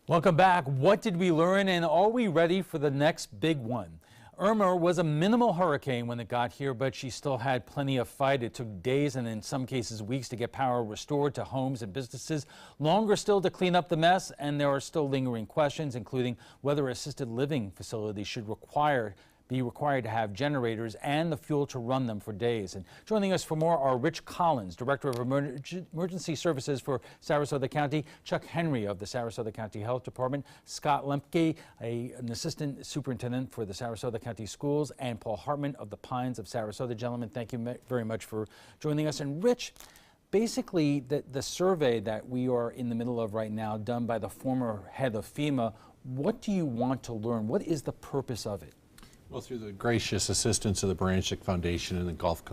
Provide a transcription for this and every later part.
Welcome back. What did we learn, and are we ready for the next big one? Irma was a minimal hurricane when it got here, but she still had plenty of fight. It took days and in some cases weeks to get power restored to homes and businesses, longer still to clean up the mess, and there are still lingering questions, including whether assisted living facilities should be required to have generators and the fuel to run them for days. And joining us for more are Rich Collins, Director of Emergency Services for Sarasota County, Chuck Henry of the Sarasota County Health Department, Scott Lemke, an Assistant Superintendent for the Sarasota County Schools, and Paul Hartman of the Pines of Sarasota. Gentlemen, thank you very much for joining us. And Rich, basically the survey that we are in the middle of right now, done by the former head of FEMA, what do you want to learn? What is the purpose of it? Well, through the gracious assistance of the Branchick Foundation and the Gulf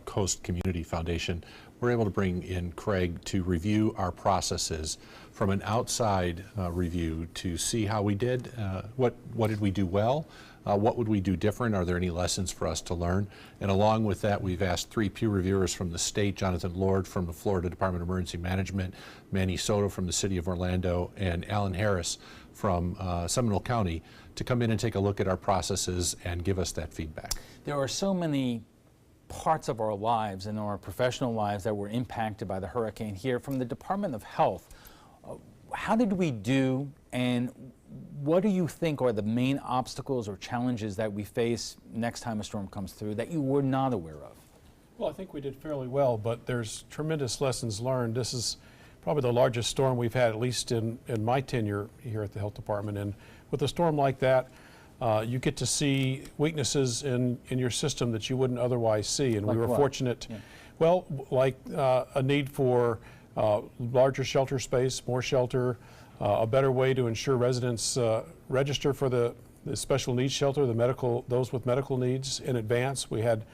Coast Community Foundation, we're able to bring in Craig to review our processes from an outside review to see how we did, what did we do well, what would we do different, are there any lessons for us to learn, and along with that we've asked 3 peer reviewers from the state, Jonathan Lord from the Florida Department of Emergency Management, Manny Soto from the City of Orlando, and Alan Harris from Seminole County to come in and take a look at our processes and give us that feedback. There are so many parts of our lives and our professional lives that were impacted by the hurricane here. From the Department of Health, how did we do, and what do you think are the main obstacles or challenges that we face next time a storm comes through that you were not aware of? Well, I think we did fairly well, but there's tremendous lessons learned. This is probably the largest storm we've had, at least in my tenure here at the Health Department. And with a storm like that, you get to see weaknesses in your system that you wouldn't otherwise see. And like we were what? fortunate, Yeah. well, like a need for larger shelter space, more shelter, a better way to ensure residents register for the special needs shelter, those with medical needs in advance. We had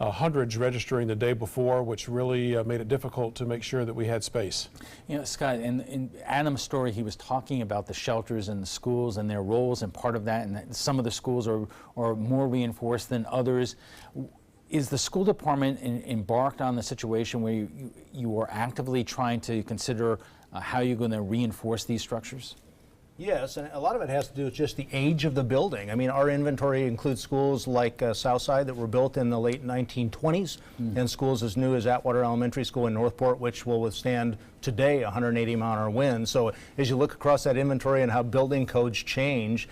hundreds registering the day before, which really made it difficult to make sure that we had space. You know, Scott, in Adam's story, he was talking about the shelters and the schools and their roles, and part of that, and that some of the schools are more reinforced than others. Is the school department embarked on the situation where you are actively trying to consider how you're going to reinforce these structures? Yes, and a lot of it has to do with just the age of the building. I mean, our inventory includes schools like Southside that were built in the late 1920s, and schools as new as Atwater Elementary School in Northport, which will withstand today 180-mile-an-hour winds. So as you look across that inventory and how building codes change,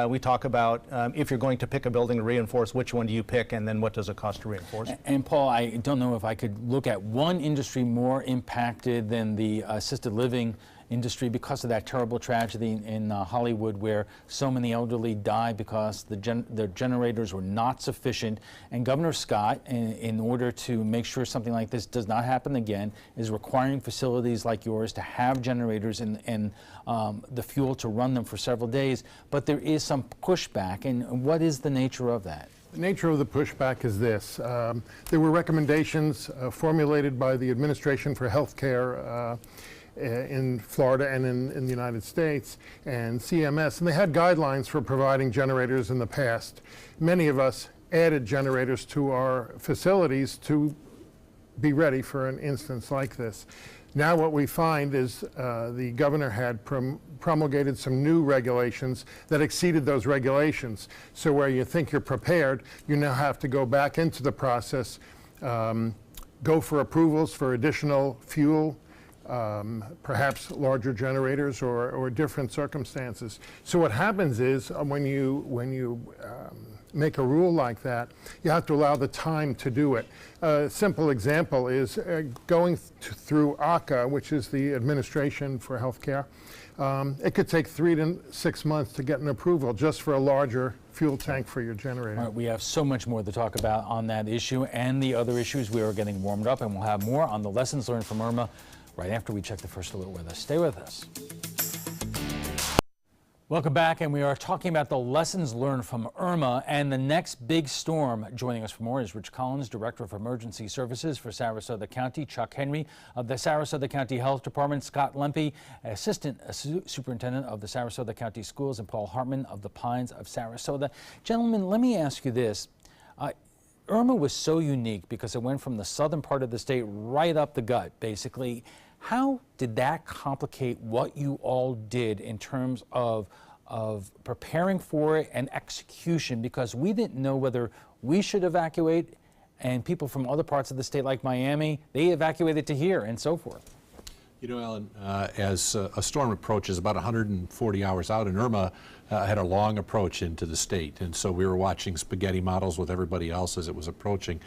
we talk about if you're going to pick a building to reinforce, which one do you pick, and then what does it cost to reinforce? And Paul, I don't know if I could look at one industry more impacted than the assisted living industry because of that terrible tragedy in Hollywood, where so many elderly died because their generators were not sufficient. And Governor Scott, in order to make sure something like this does not happen again, is requiring facilities like yours to have generators and the fuel to run them for several days. But there is some pushback, and what is the nature of that? The nature of the pushback is this. There were recommendations formulated by the Administration for Healthcare in Florida and in the United States and CMS, and they had guidelines for providing generators in the past. Many of us added generators to our facilities to be ready for an instance like this. Now what we find is the governor had promulgated some new regulations that exceeded those regulations. So where you think you're prepared, you now have to go back into the process, go for approvals for additional fuel, perhaps larger generators or different circumstances. So what happens is when you make a rule like that, you have to allow the time to do it. A simple example is going through ACA, which is the Administration for Healthcare. It could take 3 to 6 months to get an approval just for a larger fuel tank for your generator. All right, we have so much more to talk about on that issue and the other issues. We are getting warmed up, and we'll have more on the lessons learned from Irma right after we check the first alert with us. Stay with us. Welcome back, and we are talking about the lessons learned from Irma and the next big storm. Joining us for more is Rich Collins, Director of Emergency Services for Sarasota County, Chuck Henry of the Sarasota County Health Department, Scott Lemke, Assistant Superintendent of the Sarasota County Schools, and Paul Hartman of the Pines of Sarasota. Gentlemen, let me ask you this. Irma was so unique because it went from the southern part of the state right up the gut, basically. How did that complicate what you all did in terms of preparing for it and execution? Because we didn't know whether we should evacuate, and people from other parts of the state like Miami, they evacuated to here and so forth. You know, Alan, as a storm approaches about 140 hours out, and Irma had a long approach into the state, and so we were watching spaghetti models with everybody else as it was approaching.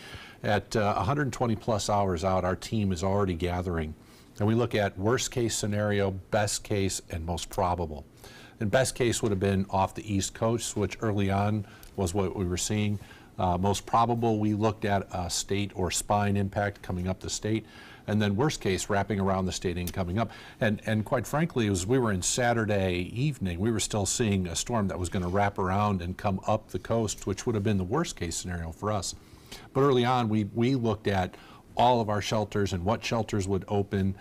At 120 plus hours out, our team is already gathering, and we look at worst case scenario, best case, and most probable. And best case would have been off the East Coast, which early on was what we were seeing. Most probable, we looked at a state or spine impact coming up the state. And then worst case, wrapping around the state and coming up. And quite frankly, as we were in Saturday evening, we were still seeing a storm that was going to wrap around and come up the coast, which would have been the worst case scenario for us. But early on, we looked at all of our shelters and what shelters would open,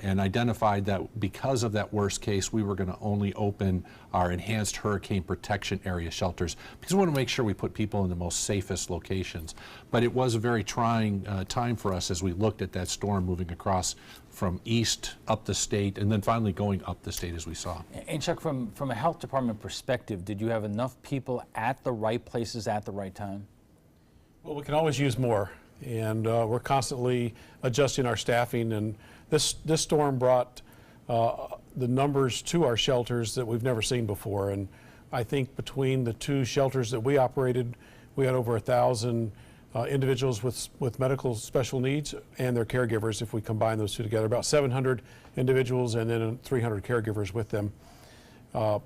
and identified that because of that worst case, we were going to only open our enhanced hurricane protection area shelters because we want to make sure we put people in the most safest locations. But it was a very trying time for us as we looked at that storm moving across from east up the state and then finally going up the state as we saw. And Chuck, from a health department perspective, did you have enough people at the right places at the right time? Well, we can always use more, and we're constantly adjusting our staffing, and this storm brought the numbers to our shelters that we've never seen before. And I think between the two shelters that we operated, we had over 1,000 individuals with medical special needs and their caregivers. If we combine those two together, about 700 individuals and then 300 caregivers with them,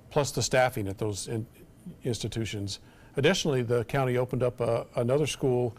plus the staffing at those institutions. Additionally, the county opened up another school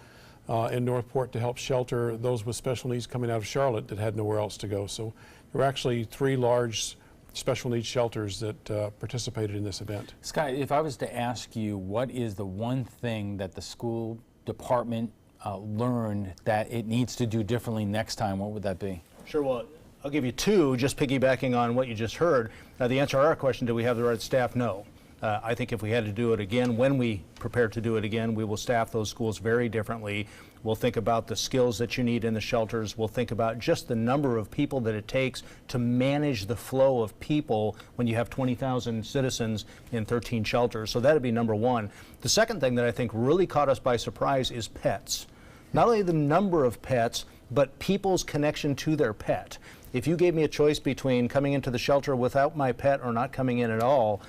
in Northport to help shelter those with special needs coming out of Charlotte that had nowhere else to go. So there were actually 3 large special needs shelters that participated in this event. Scott, if I was to ask you, what is the one thing that the school department learned that it needs to do differently next time, what would that be? Sure. Well, I'll give you 2, just piggybacking on what you just heard. The answer to our question, do we have the right staff? No. I think if we had to do it again, when we prepare to do it again, we will staff those schools very differently. We'll think about the skills that you need in the shelters. We'll think about just the number of people that it takes to manage the flow of people when you have 20,000 citizens in 13 shelters. So that'd be number one. The second thing that I think really caught us by surprise is pets. Not only the number of pets, but people's connection to their pet. If you gave me a choice between coming into the shelter without my pet or not coming in at all,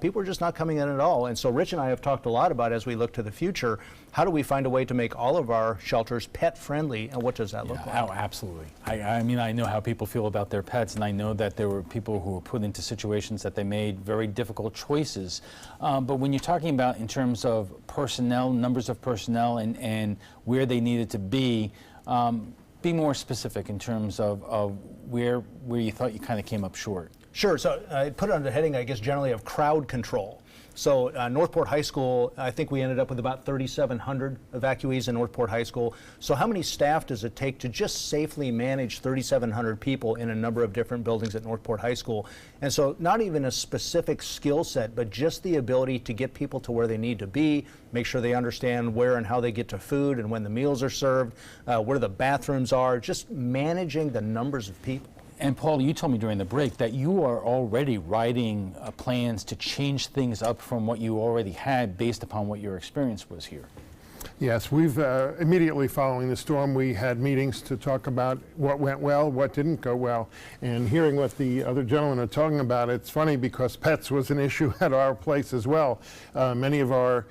people are just not coming in at all. And so Rich and I have talked a lot about, as we look to the future, how do we find a way to make all of our shelters pet friendly, and what does that look like? Oh, absolutely. I mean, I know how people feel about their pets, and I know that there were people who were put into situations that they made very difficult choices. But when you're talking about in terms of personnel, numbers of personnel, and where they needed to be more specific in terms of where you thought you kind of came up short. Sure. So I put it under the heading, I guess, generally of crowd control. So Northport High School, I think we ended up with about 3,700 evacuees in Northport High School. So how many staff does it take to just safely manage 3,700 people in a number of different buildings at Northport High School? And so not even a specific skill set, but just the ability to get people to where they need to be, make sure they understand where and how they get to food and when the meals are served, where the bathrooms are, just managing the numbers of people. And Paul, you told me during the break that you are already writing plans to change things up from what you already had based upon what your experience was here. Yes, we've immediately following the storm, we had meetings to talk about what went well, what didn't go well. And hearing what the other gentlemen are talking about, it's funny because pets was an issue at our place as well. Many of our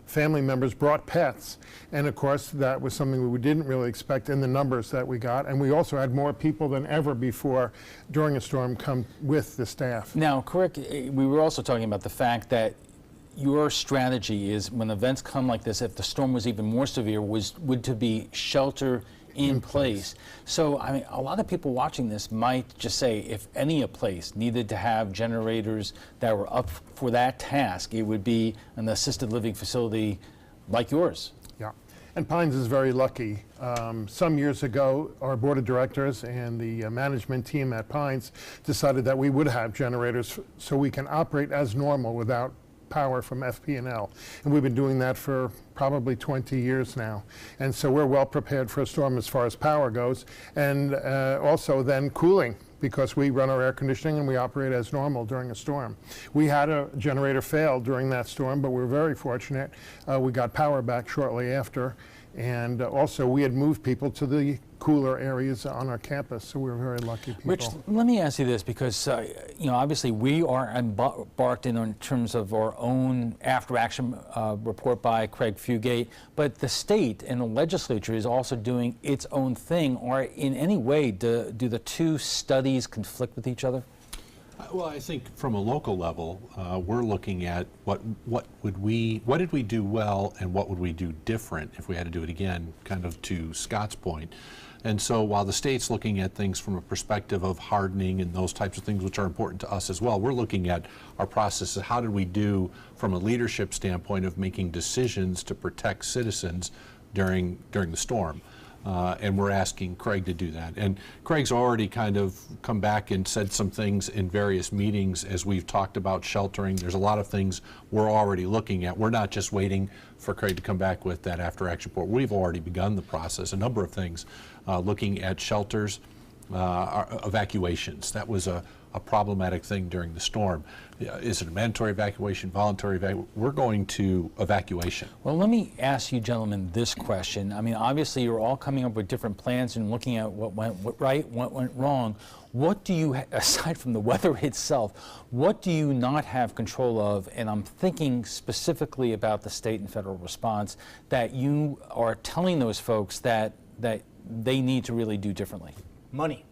family members brought pets, and of course that was something we didn't really expect in the numbers that we got, and we also had more people than ever before during a storm come with the staff. Now, correct, we were also talking about the fact that your strategy is when events come like this, if the storm was even more severe, would to be shelter in place. So, I mean, a lot of people watching this might just say if any place needed to have generators that were up for that task, it would be an assisted living facility like yours. Yeah, and Pines is very lucky. Some years ago, our board of directors and the management team at Pines decided that we would have generators so we can operate as normal without power from FP&L. And we've been doing that for probably 20 years now. And so we're well prepared for a storm as far as power goes. And also then cooling, because we run our air conditioning and we operate as normal during a storm. We had a generator fail during that storm, but we're very fortunate. We got power back shortly after. And also we had moved people to the cooler areas on our campus, so we were very lucky people. Rich, let me ask you this, because you know, obviously we are embarked in terms of our own after-action report by Craig Fugate, but the state and the legislature is also doing its own thing. Or in any way, do the two studies conflict with each other? Well, I think from a local level, we're looking at what did we do well and what would we do different if we had to do it again, kind of to Scott's point. And so while the state's looking at things from a perspective of hardening and those types of things which are important to us as well, we're looking at our processes. How did we do from a leadership standpoint of making decisions to protect citizens during the storm? And we're asking Craig to do that. And Craig's already kind of come back and said some things in various meetings as we've talked about sheltering. There's a lot of things we're already looking at. We're not just waiting for Craig to come back with that after-action report. We've already begun the process, a number of things, looking at shelters, evacuations. That was a problematic thing during the storm. Is it a mandatory evacuation, voluntary evacuation? We're going to evacuation. Well, let me ask you gentlemen this question. I mean, obviously you're all coming up with different plans and looking at what went right, what went wrong. What do you, aside from the weather itself, what do you not have control of? And I'm thinking specifically about the state and federal response that you are telling those folks that they need to really do differently. Money.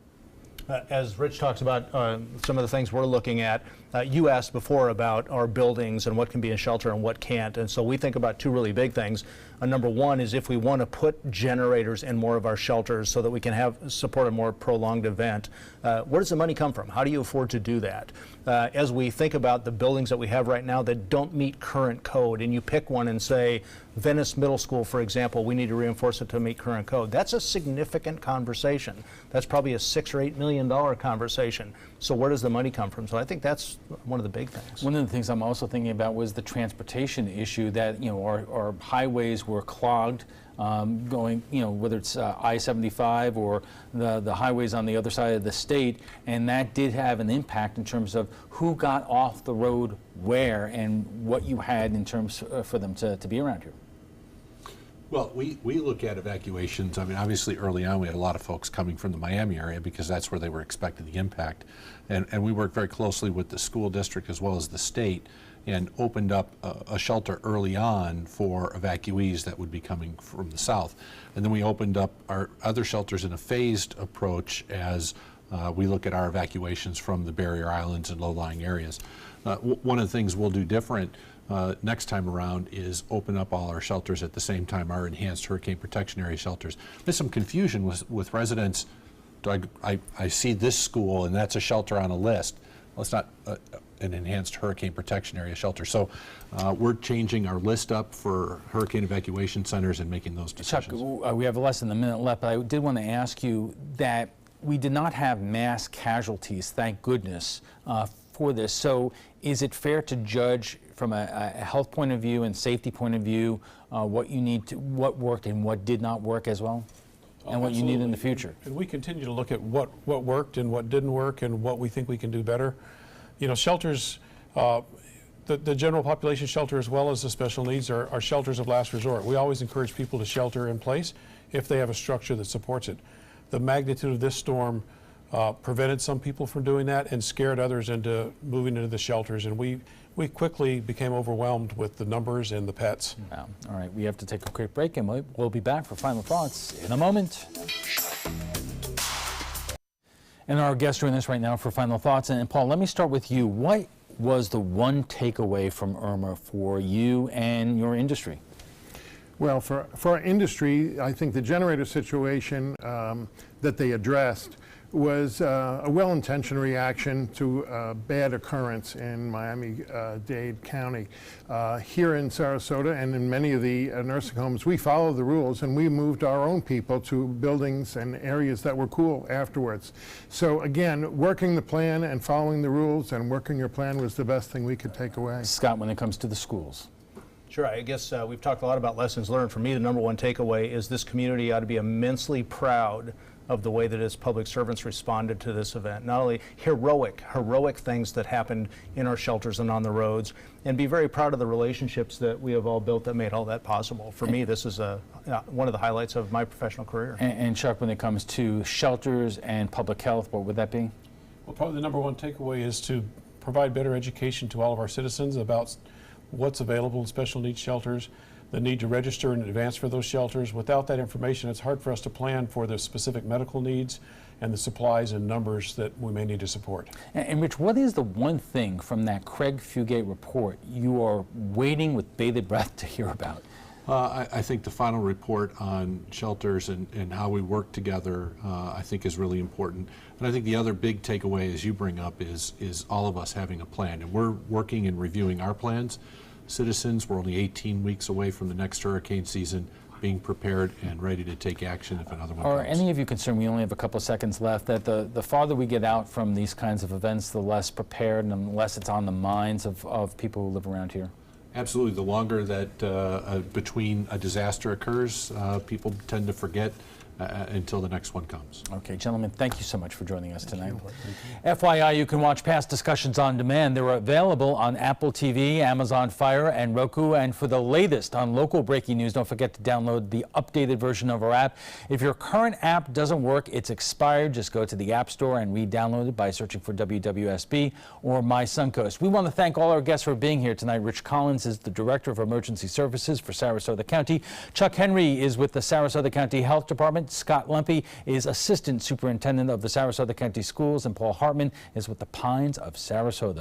As Rich talks about some of the things we're looking at, you asked before about our buildings and what can be in shelter and what can't. And so we think about two really big things. Number one is if we want to put generators in more of our shelters so that we can support a more prolonged event, where does the money come from? How do you afford to do that? As we think about the buildings that we have right now that don't meet current code, and you pick one and say, Venice Middle School, for example, we need to reinforce it to meet current code. That's a significant conversation. That's probably a $6 or $8 million conversation. So where does the money come from? So I think that's one of the big things. One of the things I'm also thinking about was the transportation issue that, you know, our highways were clogged going, you know, whether it's I-75 or the highways on the other side of the state, and that did have an impact in terms of who got off the road where and what you had in terms for them to be around here. Well, we look at evacuations. I mean, obviously early on we had a lot of folks coming from the Miami area because that's where they were expecting the impact. And we worked very closely with the school district as well as the state and opened up a shelter early on for evacuees that would be coming from the south. And then we opened up our other shelters in a phased approach as we look at our evacuations from the barrier islands and low-lying areas. One of the things we'll do different next time around is open up all our shelters at the same time, our enhanced hurricane protection area shelters. There's some confusion with residents. I see this school and that's a shelter on a list. Well, it's not an enhanced hurricane protection area shelter. So we're changing our list up for hurricane evacuation centers and making those decisions. Chuck, we have less than a minute left, but I did want to ask you that we did not have mass casualties, thank goodness, for this. So is it fair to judge from a health point of view and safety point of view what worked and what did not work as well? And what you need in the future? And we continue to look at what worked and what didn't work and what we think we can do better. You know, shelters, the general population shelter as well as the special needs are shelters of last resort. We always encourage people to shelter in place if they have a structure that supports it. The magnitude of this storm prevented some people from doing that and scared others into moving into the shelters, and we quickly became overwhelmed with the numbers and the pets. Wow. All right, we have to take a quick break, and we'll be back for final thoughts in a moment. And our guest joining us right now for final thoughts. And Paul, let me start with you. What was the one takeaway from Irma for you and your industry? Well, for our industry, I think the generator situation that they addressed was a well-intentioned reaction to a bad occurrence in Miami-Dade County. Here in Sarasota and in many of the nursing homes, we follow the rules and we moved our own people to buildings and areas that were cool afterwards. So again, working the plan and following the rules and working your plan was the best thing we could take away. Scott, when it comes to the schools. Sure, I guess we've talked a lot about lessons learned. For me, the number one takeaway is this community ought to be immensely proud of the way that its public servants responded to this event. Not only heroic things that happened in our shelters and on the roads, and be very proud of the relationships that we have all built that made all that possible. For me, this is one of the highlights of my professional career. And Chuck, when it comes to shelters and public health, what would that be? Well, probably the number one takeaway is to provide better education to all of our citizens about what's available in special needs shelters, the need to register in advance for those shelters. Without that information, it's hard for us to plan for the specific medical needs and the supplies and numbers that we may need to support. And Rich, what is the one thing from that Craig Fugate report you are waiting with bated breath to hear about? I think the final report on shelters and how we work together, I think is really important. And I think the other big takeaway, as you bring up, is all of us having a plan. And we're working and reviewing our plans. Citizens, we're only 18 weeks away from the next hurricane season, being prepared and ready to take action if another one comes. Are any of you concerned, we only have a couple of seconds left, that the farther we get out from these kinds of events, the less prepared and the less it's on the minds of people who live around here? Absolutely. The longer that between a disaster occurs, people tend to forget until the next one comes. Okay, gentlemen, thank you so much for joining us tonight. FYI, you can watch past discussions on demand. They're available on Apple TV, Amazon Fire, and Roku. And for the latest on local breaking news, don't forget to download the updated version of our app. If your current app doesn't work, it's expired. Just go to the App Store and re-download it by searching for WWSB or My Suncoast. We want to thank all our guests for being here tonight. Rich Collins is the Director of Emergency Services for Sarasota County. Chuck Henry is with the Sarasota County Health Department. Scott Lumpy is Assistant Superintendent of the Sarasota County Schools, and Paul Hartman is with the Pines of Sarasota.